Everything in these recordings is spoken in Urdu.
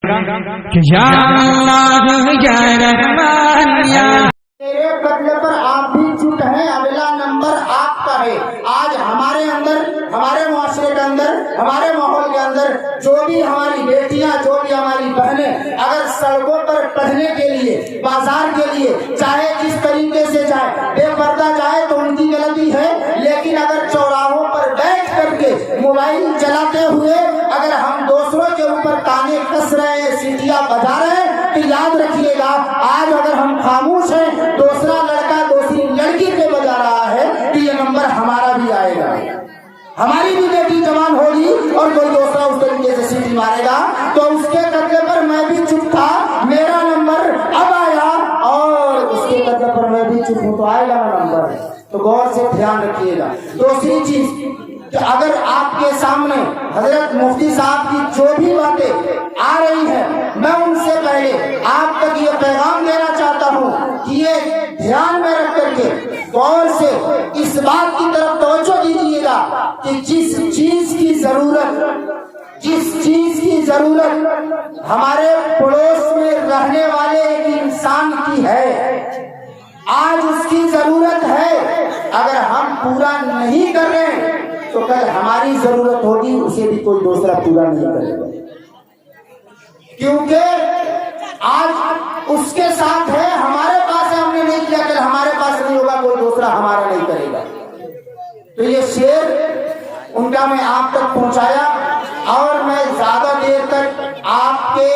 کہ یا اللہ یا رحمان یا میرے قتل پر آپ بھی چپ ہیں، اگلا نمبر آپ کا ہے۔ آج ہمارے اندر، ہمارے معاشرے کے اندر، ہمارے ماحول کے اندر جو بھی ہماری بیٹیاں، جو بھی ہماری بہنیں اگر سڑکوں پر پڑھنے کے لیے، بازار کے لیے، چاہے جس طریقے سے جائے، بے پردہ جائے تو ان کی غلطی ہے، لیکن اگر چوراہوں پر بیٹھ کر کے موبائل چلاتے ہوئے اگر ہم دوسروں کے اوپر تانے کس رہے ہیں، سیٹیاں بجا رہے ہیں، تو یاد رکھیے گا آج اگر ہم خاموش ہیں، دوسرا لڑکا دوسری لڑکی پہ بجا رہا ہے تو یہ نمبر ہمارا بھی آئے گا، ہماری بھی بیٹی جوان ہوگی اور کوئی دوسرا اس طریقے سے سیٹی مارے گا۔ تو اس کے قتل پر میں بھی چپ تھا، میرا نمبر اب آیا، اور اس کے قتل پر میں بھی چپ ہوں تو آئے گا نمبر۔ تو غور سے دھیان رکھیے گا۔ دوسری چیز کہ اگر آپ کے سامنے حضرت مفتی صاحب کی جو بھی باتیں آ رہی ہیں، میں ان سے پہلے آپ تک یہ پیغام دینا چاہتا ہوں کہ یہ دھیان میں رکھ کر کے غور سے اس بات کی طرف توجہ دیجیے گا کہ جس چیز کی ضرورت ہمارے پڑوس میں رہنے والے ایک انسان کی ہے، آج اس کی ضرورت ہے، اگر ہم پورا نہیں کر رہے تو کل ہماری ضرورت ہوگی، اسے بھی کوئی دوسرا پورا نہیں کرے گا، کیونکہ آج اس کے ساتھ ہے، ہمارے پاس ہے، ہم نے نہیں کیا، کل ہمارے پاس نہیں ہوگا، کوئی دوسرا ہمارا نہیں کرے گا۔ تو یہ شعر ان کا میں آپ تک پہنچایا، اور میں زیادہ دیر تک آپ کے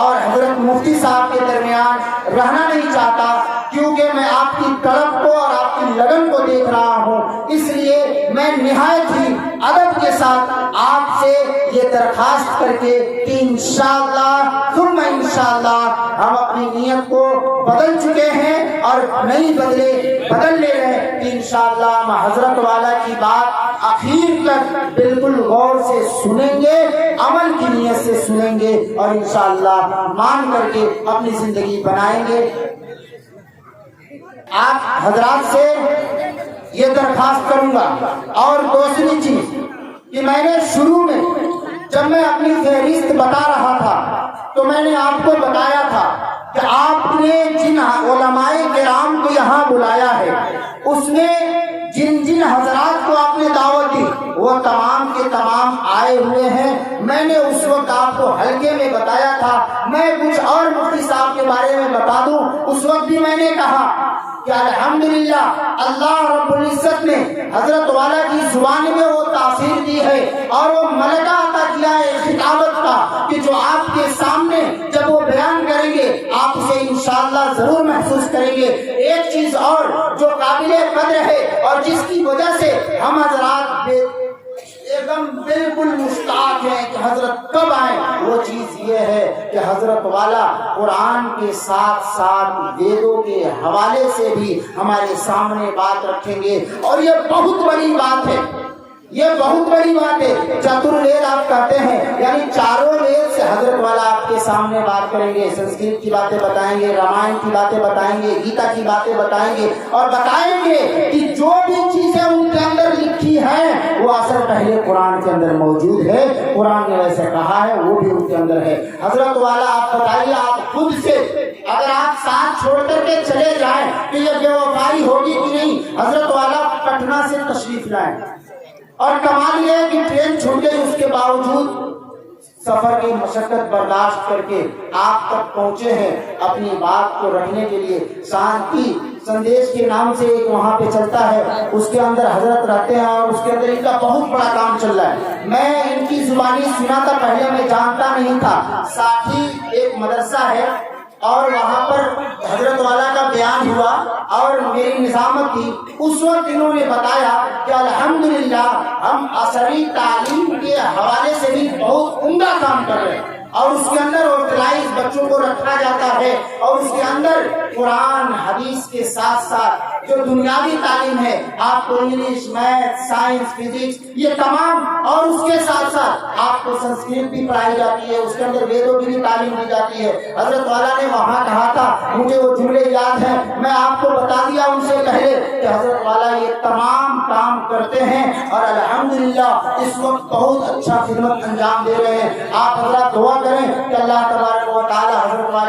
اور حضرت مفتی صاحب کے درمیان رہنا نہیں چاہتا، کیونکہ میں آپ کی طلب کو اور آپ کی لگن کو دیکھ رہا ہوں، اس لیے میں نہایت ہی ادب کے ساتھ آپ سے یہ درخواست کر کے کہ انشاءاللہ ثم انشاءاللہ ہم اپنی نیت کو بدل چکے ہیں اور نہیں بدل لے رہے ہیں کہ انشاءاللہ ہم حضرت والا کی بات اخیر تک بالکل غور سے سنیں گے، عمل کی نیت سے سنیں گے، اور انشاءاللہ مان کر کے اپنی زندگی بنائیں گے۔ آپ حضرات سے یہ درخواست کروں گا۔ اور دوسری چیز کہ میں نے شروع میں جب میں اپنی فہرست بتا رہا تھا تو میں نے آپ کو بتایا تھا کہ آپ نے جن علماء کرام کو یہاں بلایا ہے، اس نے جن حضرات کو آپ نے دعوت دی وہ تمام کے تمام آئے ہوئے ہیں۔ میں نے اس وقت آپ کو ہلکے میں بتایا تھا، میں کچھ اور مفتی صاحب کے بارے میں بتا دوں، اس وقت بھی میں نے کہا کہ الحمدللہ اللہ رب العزت نے حضرت والا کی زبان میں وہ تاثیر دی ہے اور وہ ملکہ عطا کیا ہے خطابت کا، کہ جو آپ کے سامنے جب وہ بیان کریں گے آپ اسے انشاءاللہ ضرور محسوس کریں گے۔ ایک چیز اور جو قابل قدر ہے اور جس کی وجہ سے ہم حضرات ایک دم بالکل مشتاق ہیں کہ حضرت کب آئیں، وہ چیز یہ ہے کہ حضرت والا قرآن کے ساتھ ساتھ ویدوں کے حوالے سے بھی ہمارے سامنے بات رکھیں گے، اور یہ بہت بڑی بات ہے، یہ بہت بڑی بات ہے۔ چتر وید آپ کہتے ہیں، یعنی چاروں وید سے حضرت والا آپ کے سامنے بات کریں گے، سنسکرت کی باتیں بتائیں گے، رامائن کی باتیں بتائیں گے، گیتا کی باتیں بتائیں گے، اور بتائیں گے کہ جو بھی چیزیں ان کے اندر لکھی ہیں وہ اثر پہلے قرآن کے اندر موجود ہے، قرآن نے ویسے کہا ہے، وہ بھی ان کے اندر ہے۔ حضرت والا آپ بتائیے، آپ خود سے اگر آپ ساتھ چھوڑ کر کے چلے جائیں تو یہ بے وفائی ہوگی کہ نہیں؟ حضرت والا پٹنہ سے تشریف لائیں، اور کمال یہ ہے کہ ٹرین چھوٹ گئی، اس کے باوجود سفر کی مشقت برداشت کر کے آپ تک پہنچے ہیں اپنی بات کو رکھنے کے لیے۔ شانتی سندیش کے نام سے ایک وہاں پہ چلتا ہے، اس کے اندر حضرت رہتے ہیں اور اس کے اندر ان کا بہت بڑا کام چل رہا ہے۔ میں ان کی زبانی سنا تھا، پہلے میں جانتا نہیں تھا۔ ساتھی ایک مدرسہ ہے اور وہاں پر حضرت والا کا بیان ہوا اور میری نظامت تھی، اس وقت انہوں نے بتایا کہ الحمدللہ ہم عصری تعلیم کے حوالے سے بھی بہت عمدہ کام کر رہے ہیں، اور اس کے اندر آرگنائز بچوں کو رکھا جاتا ہے، اور اس کے اندر قرآن حدیث کے ساتھ ساتھ جو دنیاوی تعلیم ہے، آپ کو انگلش، میتھ، سائنس، فزکس، یہ تمام، اور اس کے ساتھ ساتھ آپ کو سنسکرت بھی پڑھائی جاتی ہے، اس کے اندر ویدوں کی بھی تعلیم دی جاتی ہے۔ حضرت والا نے وہاں کہا تھا، مجھے وہ جملے یاد ہیں، میں آپ کو بتا دیا ان سے پہلے کہ حضرت والا یہ تمام کام کرتے ہیں اور الحمدللہ اس وقت بہت اچھا خدمت انجام دے رہے ہیں۔ آپ حضرات دعا کریں کہ اللہ تبارک